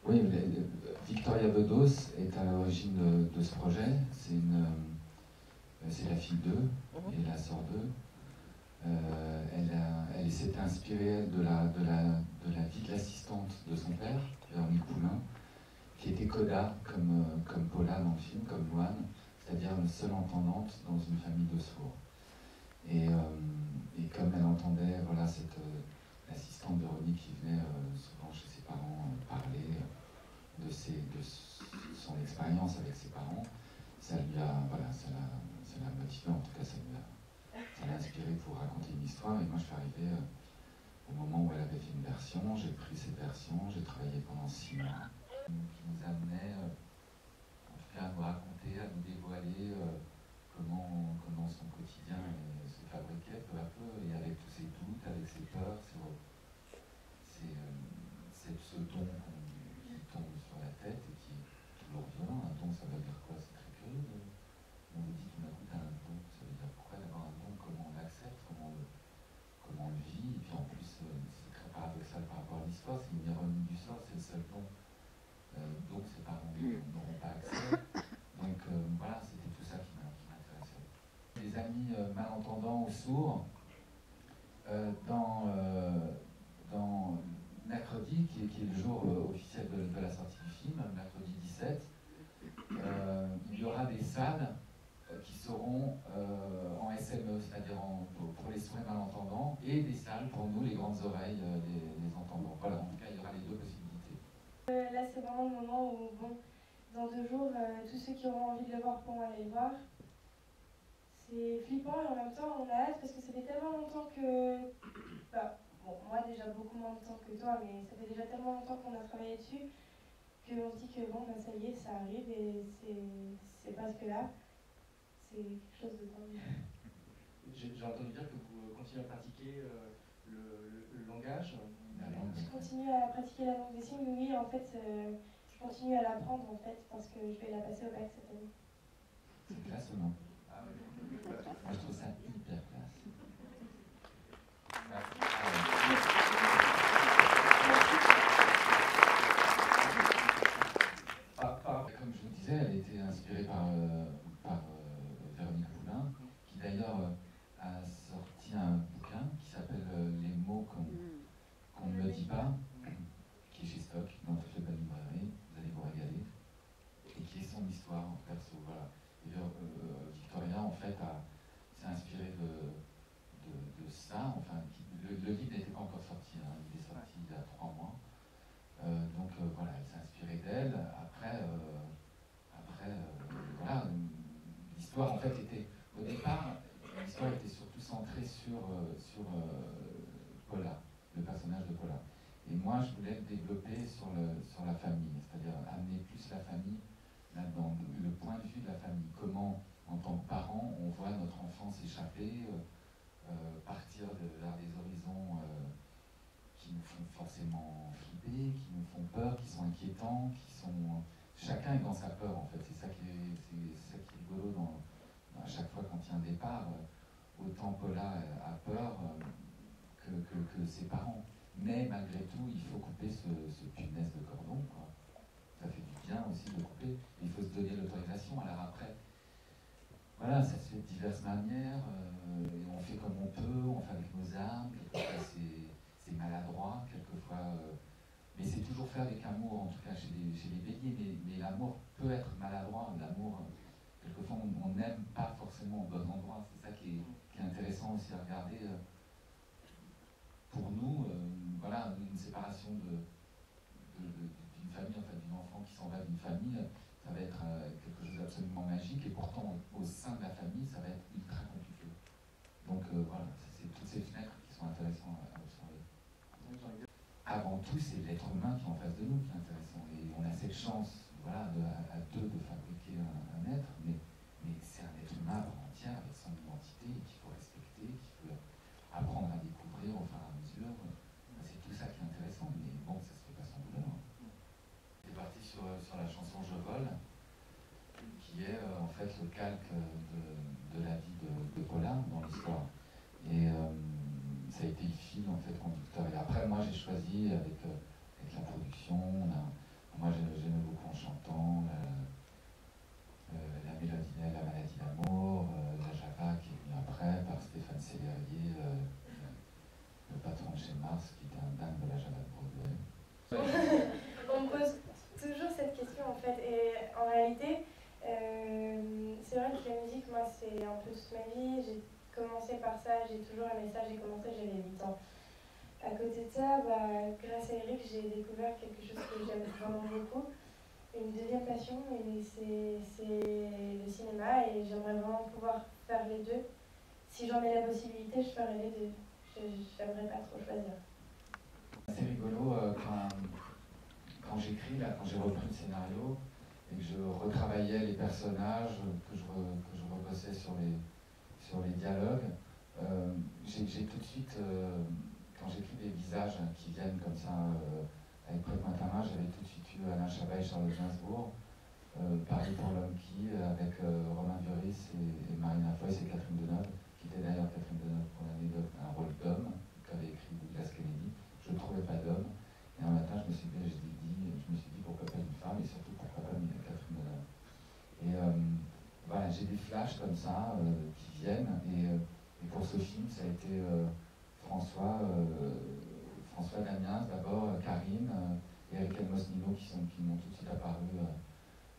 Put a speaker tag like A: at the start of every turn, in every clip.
A: Oui, Victoria Bedos est à l'origine de ce projet. C'est la fille d'eux et la sœur d'eux. Elle s'est inspirée de la vie de l'assistante de son père, Véronique Poulain, qui était coda, comme Paula dans le film, comme Loane, c'est-à-dire la seule entendante dans une famille de sourds. Et comme elle entendait cette assistante Véronique qui venait souvent chez ses parents parler de son expérience avec ses parents, ça l'a motivé, en tout cas ça l'a inspiré pour raconter une histoire. Et moi je suis arrivé au moment où elle avait fait une version, j'ai pris cette version, j'ai travaillé pendant 6 mois, qui nous amenait en tout cas à nous raconter, à nous dévoiler comment son quotidien se fabriquait peu à peu, et avec tous ses doutes, avec ses peurs, ce don qui tombe sur la tête et qui est toujours violent. Un don, ça veut dire quoi? C'est très curieux. On vous dit tout d'un coup, tu as un don. Ça veut dire pourquoi d'avoir un don? Comment on l'accepte? Comment on le vit? Et puis en plus, c'est très paradoxal par rapport à l'histoire. C'est une ironie du sort, c'est le seul don dont ses parents n'auront pas accès. Donc voilà, c'était tout ça qui m'intéressait. Des amis malentendants ou sourds, dans mercredi, qui est le jour officiel de la sortie du film, mercredi 17, il y aura des salles qui seront en SME, c'est-à-dire pour les sourds et malentendants, et des salles pour nous, les grandes oreilles des entendants. Voilà, en tout cas, il y aura les deux possibilités.
B: Là, c'est vraiment le moment où, bon, dans 2 jours, tous ceux qui auront envie de le voir pourront aller le voir. C'est flippant et en même temps, on a hâte parce que ça fait tellement longtemps que... bon, moi déjà beaucoup moins de temps que toi, mais ça fait déjà tellement longtemps qu'on a travaillé dessus qu'on se dit que bon, ça y est, ça arrive et c'est presque là. C'est quelque chose de dingue.
C: J'ai entendu dire que vous continuez à pratiquer le langage.
B: Je continue à pratiquer la langue des signes, oui, en fait, je continue à l'apprendre en fait parce que je vais la passer au bac cette année.
A: C'est classe ou non?
C: Ah oui.
A: Moi je trouve ça hyper classe. Comme je vous disais, elle était inspirée par Véronique Poulain, qui d'ailleurs a sorti un bouquin qui s'appelle Les mots qu'on ne me dit pas, qui est chez Stock, dans toutes les bonnes librairies, vous allez vous régaler, et qui est son histoire en perso. Voilà. Et Victoria en fait s'est inspirée de ça. Enfin, le livre n'était pas encore sorti, hein, il est sorti il y a 3 mois. Donc voilà, elle s'est inspirée d'elle. Après voilà, l'histoire en fait était, au départ, l'histoire était surtout centrée sur Paula, le personnage de Paula. Et moi, je voulais le développer sur la famille, c'est-à-dire amener plus la famille là-dedans, le point de vue de la famille. Comment, en tant que parents, on voit notre enfant s'échapper, partir vers des horizons qui nous font forcément flipper, qui nous font peur, qui sont inquiétants, chacun est dans sa peur en fait. C'est ça qui est rigolo à chaque fois quand il y a un départ. Autant Paula a peur que ses parents. Mais malgré tout, il faut couper ce punaise de cordon, quoi. Ça fait du bien aussi de couper. Il faut se donner l'autorisation. Alors après, voilà, ça se fait de diverses manières. Et on fait comme on peut, on fait avec nos armes. Quelquefois c'est maladroit, quelquefois. Mais c'est toujours fait avec amour, en tout cas chez les béliers. Mais l'amour peut être maladroit. L'amour, quelquefois, on n'aime pas forcément au bon endroit. C'est ça qui est intéressant aussi à regarder. Pour nous, voilà, une séparation d'une famille, en fait, d'une enfant qui s'en va d'une famille, ça va être quelque chose d'absolument magique. Et pourtant, au sein de la famille, ça va être ultra compliqué. Donc voilà, c'est toutes ces fenêtres qui sont intéressantes à observer. Avant tout, c'est l'être humain qui est en face de nous qui est intéressant. Et on a cette chance, voilà, à deux de fabriquer un être, mais c'est un être humain à part entière avec son identité qu'il faut respecter, qu'il faut apprendre à découvrir au fur et à mesure. C'est tout ça qui est intéressant, mais bon, ça se fait pas sans douleur. C'est parti sur la chanson Je vole, qui est en fait le calque de la vie de Paula dans l'histoire. Et ça a été le fil en fait conducteur. Et après, moi, j'ai choisi avec la production, Moi, j'aimais beaucoup En chantant, la mélodie, la maladie d'amour, la Java qui est venue après par Stéphane Sellerier, le patron de chez Mars, qui était un dingue de la Java de Broadway.
B: On me pose toujours cette question en fait, et en réalité, c'est vrai que la musique, moi, c'est un peu toute ma vie. J'ai commencé par ça, j'ai toujours aimé ça, j'ai commencé, j'avais 8 ans. À côté de ça, grâce à Eric, j'ai découvert quelque chose que j'aime vraiment beaucoup. Une deuxième passion, et c'est le cinéma, et j'aimerais vraiment pouvoir faire les deux. Si j'en ai la possibilité, je ferai les deux. J'aimerais pas trop choisir.
A: C'est rigolo quand j'écris, quand j'ai repris le scénario et que je retravaillais les personnages, que je rebossais sur les dialogues, j'ai tout de suite, quand j'écris des visages qui viennent comme ça, avec Prête-moi ta main, j'avais tout de suite eu Alain Chabat et Charlotte Gainsbourg, Paris pour l'homme qui, avec Romain Duris et Marina Foïs et Catherine Deneuve, qui était d'ailleurs Catherine Deneuve pour l'anecdote, un rôle d'homme qu'avait écrit Douglas Kennedy. Je ne trouvais pas d'homme. Et un matin, je me suis dit pourquoi pas une femme, et surtout pourquoi pas Catherine Deneuve. Et voilà, j'ai des flashs comme ça qui viennent. Et pour ce film, ça a été François Damiens d'abord, Karine et Eric Mosnino qui m'ont tout de suite apparu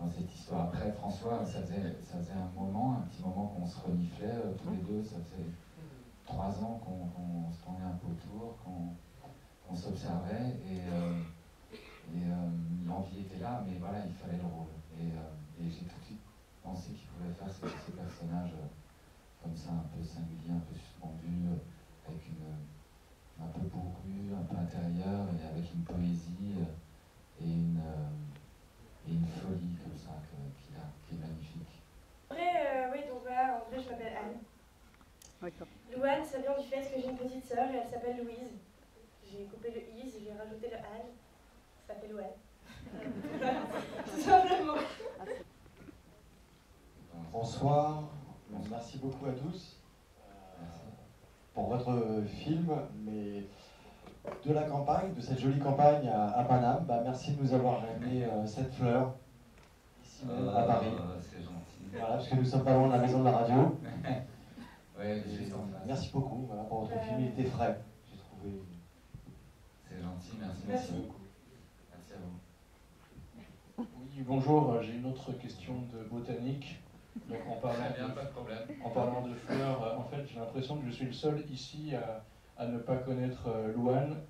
A: dans cette histoire. Après, François, ça faisait un petit moment qu'on se reniflait tous les deux. Ça faisait 3 ans qu'on se tournait un peu autour, qu'on s'observait, et l'envie était là, mais voilà, il fallait le rôle. Et j'ai tout de suite pensé qu'il pouvait faire ce personnage comme ça, un peu singulier, un peu suspendu, avec un peu bourru, un peu intérieur, et avec une poésie et une folie comme ça qu'il a, qui est magnifique.
B: Après, oui, donc voilà, en vrai, je m'appelle Anne. Louane, ça vient du fait que j'ai une petite sœur et elle s'appelle Louise. J'ai coupé le is, j'ai rajouté le Anne. Ça s'appelle Louane. Tout simplement.
D: Bonsoir, merci beaucoup à tous pour votre film, mais de la campagne, de cette jolie campagne à Paname. Merci de nous avoir ramené cette fleur ici même à Paris.
A: C'est gentil.
D: Voilà, parce que nous sommes pas loin de la maison de la radio.
A: Ouais, juste en face.
D: Merci beaucoup pour votre film, il était frais, j'ai trouvé.
A: C'est gentil, merci beaucoup. Merci à vous.
E: Oui, bonjour, j'ai une autre question de botanique. Donc,
A: Très bien, pas de problème.
E: En parlant de fleurs, en fait, j'ai l'impression que je suis le seul ici à ne pas connaître Louane.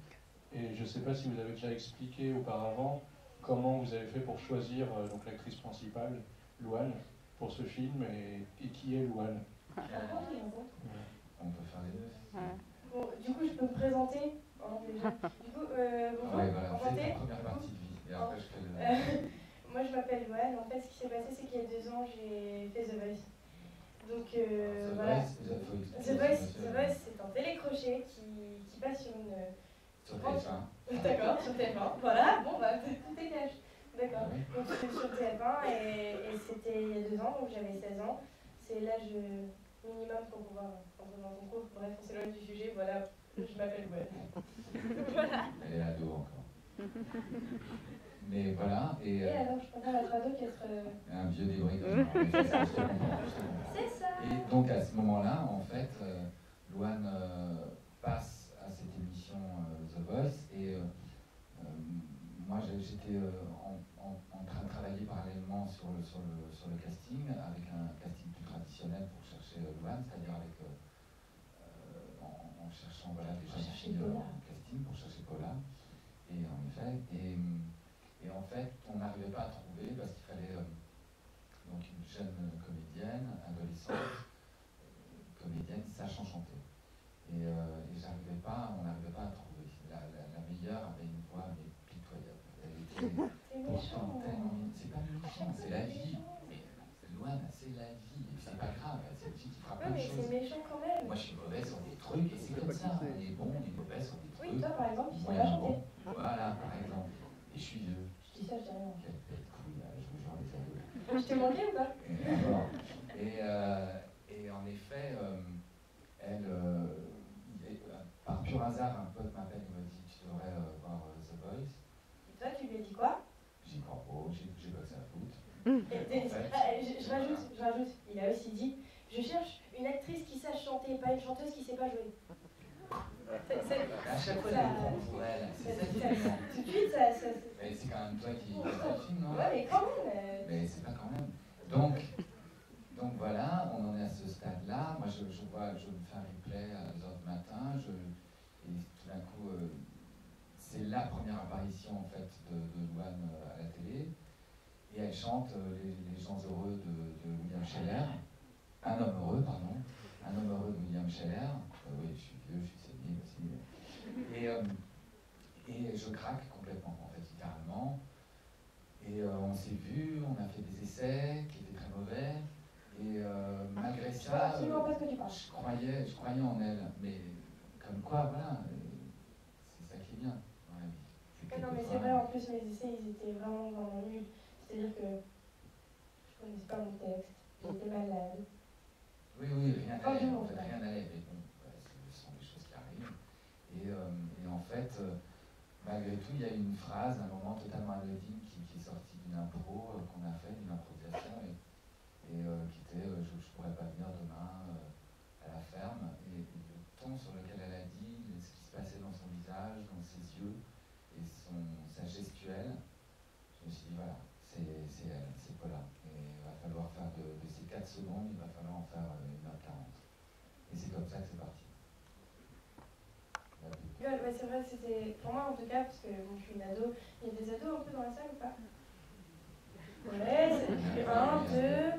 E: Et je ne sais pas si vous avez déjà expliqué auparavant comment vous avez fait pour choisir donc l'actrice principale, Louane, pour ce film, et qui est Louane.
A: On peut faire les deux.
B: Bon, du coup, je peux me présenter. Du coup, bonjour,
A: Ouais, voilà,
B: enchanté.
A: c'est la première partie de vie. Et après, je fais le...
B: Moi, je m'appelle Louane. En fait, ce qui s'est passé, c'est qu'il y a 2 ans, j'ai fait The Voice. Donc, voilà. The Voice, c'est un télécrochet qui passe sur une...
A: Sur TF1.
B: D'accord, sur TF1. Voilà, bon, tout est cash. D'accord. Donc, c'était sur TF1 et c'était il y a 2 ans, donc j'avais 16 ans. C'est l'âge minimum pour pouvoir entrer dans ton cours. Bref, on s'éloigne du sujet, voilà, je m'appelle Louane. Voilà.
A: Elle est ado encore. Mais voilà,
B: et alors, je préfère être ado qu'être...
A: un vieux débris comme ça.
B: C'est ça.
A: Et donc à ce moment-là, en fait, Louane passe à cette émission The Voice, et moi j'étais en train de travailler parallèlement sur le casting, avec un casting plus traditionnel pour chercher Louane, c'est-à-dire en cherchant des jeunes filles en casting pour chercher Paula. Et en effet, et en fait, on n'arrivait pas à trouver parce qu'il fallait donc une jeune comédienne, adolescente, comédienne sachant chanter. Et on n'arrivait pas à trouver. La meilleure avait une voix mais pitoyable. Elle était pourtant tellement... C'est pas méchant, c'est la vie. Mais Louane, c'est la vie. C'est pas grave, c'est une fille qui fera plein de choses.
B: Mais c'est méchant quand même.
A: Moi, je suis mauvais sur des trucs et c'est comme ça. On est bon, on est mauvais sur des trucs.
B: Oui, toi par exemple, tu sais pas
A: moyen
B: chanter.
A: bon. Voilà, par exemple. Et je suis vieux.
B: Je dis ça, je dis rien.
A: Quelle bête couille, je vous jure, les ados.
B: Je t'ai manqué ou pas?
A: Et en effet, elle, par pur hasard, un pote m'appelle et me dit tu devrais voir The Voice.
B: Et toi, tu lui as dit quoi?
A: J'ai petit corbeau, j'ai boxé à foot.
B: Je rajoute, il a aussi dit, je cherche une actrice qui sache chanter, pas une chanteuse qui sait pas jouer.
A: À chaque fois, il prend pour elle. C'est ça qui est bien.
B: Tout de suite, ça.
A: Mais c'est quand même toi qui fais le film, non?
B: Ouais, mais quand même.
A: Mais c'est pas quand même. Donc voilà, on en est à ce stade-là. Moi, je me fais un replay à 2h du matin. Et tout d'un coup, c'est la première apparition en fait de Louane à la télé. Et elle chante les gens heureux de William Scheller. Un homme heureux, pardon. Un homme heureux de William Scheller. Oui, je suis vieux, je suis sénile aussi. Et je craque complètement, en fait, littéralement. Et on s'est vu, on a fait des essais qui étaient très mauvais. Et malgré ça,
B: absolument pas ce que tu penses.
A: je croyais en elle. Mais comme quoi, voilà, c'est ça qui est bien dans la vie.
B: Non, mais c'est vrai, en plus, mes essais, ils étaient vraiment nuls. C'est-à-dire que je connaissais pas mon texte, j'étais malade.
A: Oui, rien n'allait, en fait, rien n'allait. Mais bon, ce sont des choses qui arrivent. Et en fait, malgré tout, il y a une phrase, un moment totalement anodine qui est sorti d'une impro qu'on a fait, d'une improvisation, et qui était je ne pourrais pas venir demain à la ferme. Et le ton sur lequel elle a dit, ce qui se passait dans son visage, dans ses yeux, et sa gestuelle, je me suis dit voilà, c'est elle, c'est Paula. Et il va falloir faire de ces 4 secondes, il va falloir en faire 1h40. Et c'est comme ça que c'est parti.
B: Ouais, c'est vrai, c'était pour moi en tout cas, parce que bon, je suis une ado. Il y a des ados un peu dans la salle ou pas? Ouais, c'est 1, 2,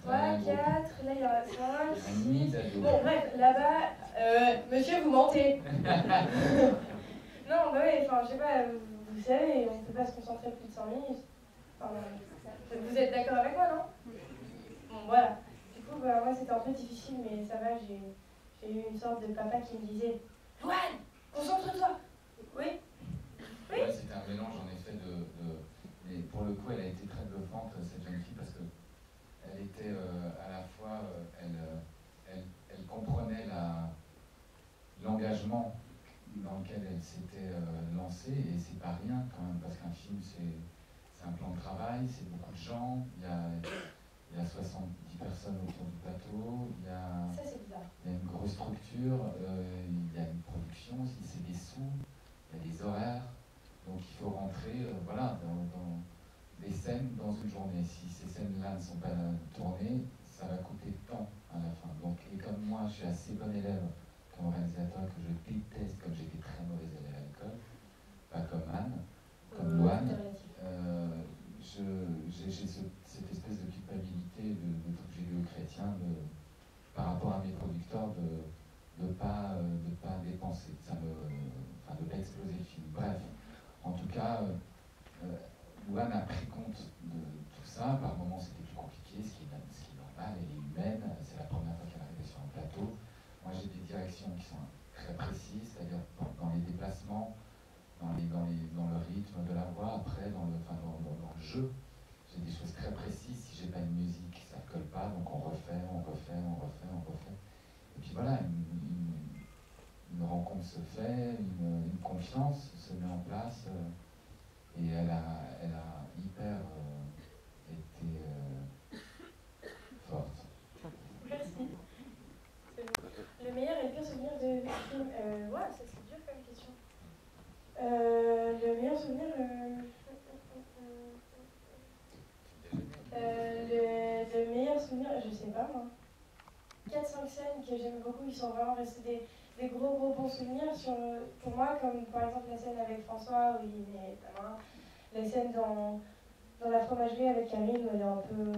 B: 3, 4, là il y en a 5, 6. Bon, bref, là-bas, monsieur, vous mentez. Non, bah oui, enfin, je sais pas, vous savez, on ne peut pas se concentrer plus de 5 minutes. Enfin, vous êtes d'accord avec moi, non? Bon, voilà. Du coup, bah, moi c'était un peu difficile, mais ça va, j'ai eu une sorte de papa qui me disait Louane, concentre-toi. Oui.
A: Ouais, c'était un mélange en effet mais pour le coup, elle a été très bluffante, cette jeune fille, parce que elle était à la fois, elle comprenait l'engagement dans lequel elle s'était lancée, et c'est pas rien quand même, parce qu'un film, c'est un plan de travail, c'est beaucoup de gens, il y a 70 personnes autour du plateau, il y a une grosse structure, il y a une production, c'est des sous, il y a des horaires. Donc il faut rentrer voilà, dans des scènes dans une journée. Si ces scènes-là ne sont pas tournées, ça va coûter tant à la fin. Donc, et comme moi, je suis assez bon élève comme réalisateur, que je déteste, comme j'étais très mauvais élève à l'école, pas comme Anne, comme Louane, j'ai cette espèce de culpabilité de tout judéo-chrétien par rapport à mes producteurs de pas dépenser, de pas exploser le film. Bref. En tout cas, Louane a pris compte de tout ça. Par moments, c'était plus compliqué, ce qui est normal. Elle est humaine. C'est la première fois qu'elle arrivait sur un plateau. Moi, j'ai des directions qui sont très précises, c'est-à-dire dans les déplacements, dans le rythme de la voix, après, dans le jeu. J'ai des choses très précises. Si j'ai pas une musique, ça ne colle pas. Donc, on refait. Et puis voilà, une rencontre se fait, une confiance se met en place, et elle a hyper été forte.
B: Merci. Le meilleur et le pire souvenir de film. Ouais, ça c'est dur comme question. Le meilleur souvenir. Le meilleur souvenir, je sais pas moi. 4-5 scènes que j'aime beaucoup, ils sont vraiment restés des gros bons souvenirs pour moi, comme par exemple la scène avec François où il met ta main, la scène dans la fromagerie avec Karine où elle est un peu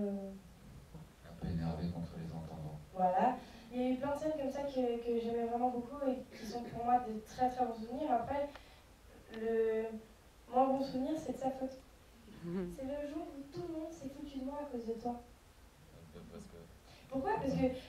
A: énervée contre les entendants.
B: Voilà. Il y a eu plein de scènes comme ça que j'aimais vraiment beaucoup et qui sont pour moi de très bons souvenirs. Après, le moins bon souvenir, c'est de sa faute. C'est le jour où tout le monde s'est foutu de moi à cause de toi. Pourquoi?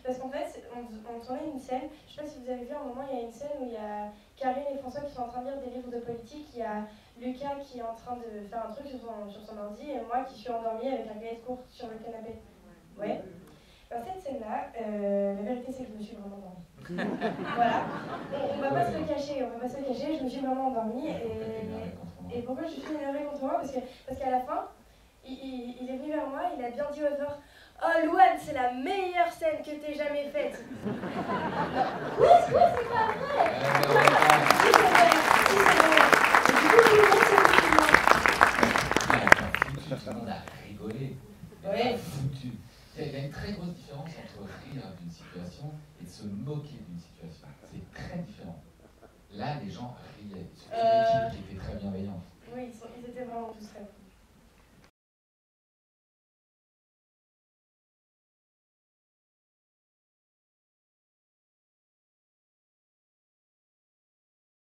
B: Parce qu'en fait, on tournait une scène, je ne sais pas si vous avez vu, à un moment, il y a une scène où il y a Karine et François qui sont en train de lire des livres de politique, il y a Lucas qui est en train de faire un truc sur son ordi, et moi qui suis endormie avec un cahier de cours sur le canapé. Ouais. Dans cette scène-là, la vérité c'est que je me suis vraiment endormie. Voilà. On va pas se le cacher, je me suis vraiment endormie, Et pourquoi je suis énervée contre moi? Parce qu'à la fin, il est venu vers moi, il a bien dit au revoir. Oh Louane, c'est la meilleure scène que t'aies jamais faite. Oui, c'est pas vrai. Si, c'est vrai. Si, c'est vrai. Et du coup, tout le monde s'est foutu de moi.
A: Tout le monde a rigolé.
B: Oui.
A: Foutu. Il y a une très grosse différence entre rire d'une situation et de se moquer d'une situation. C'est très différent. Là, les gens riaient. Surtout l'équipe qui était très bienveillante.
B: Oui, ils étaient vraiment tous très bons.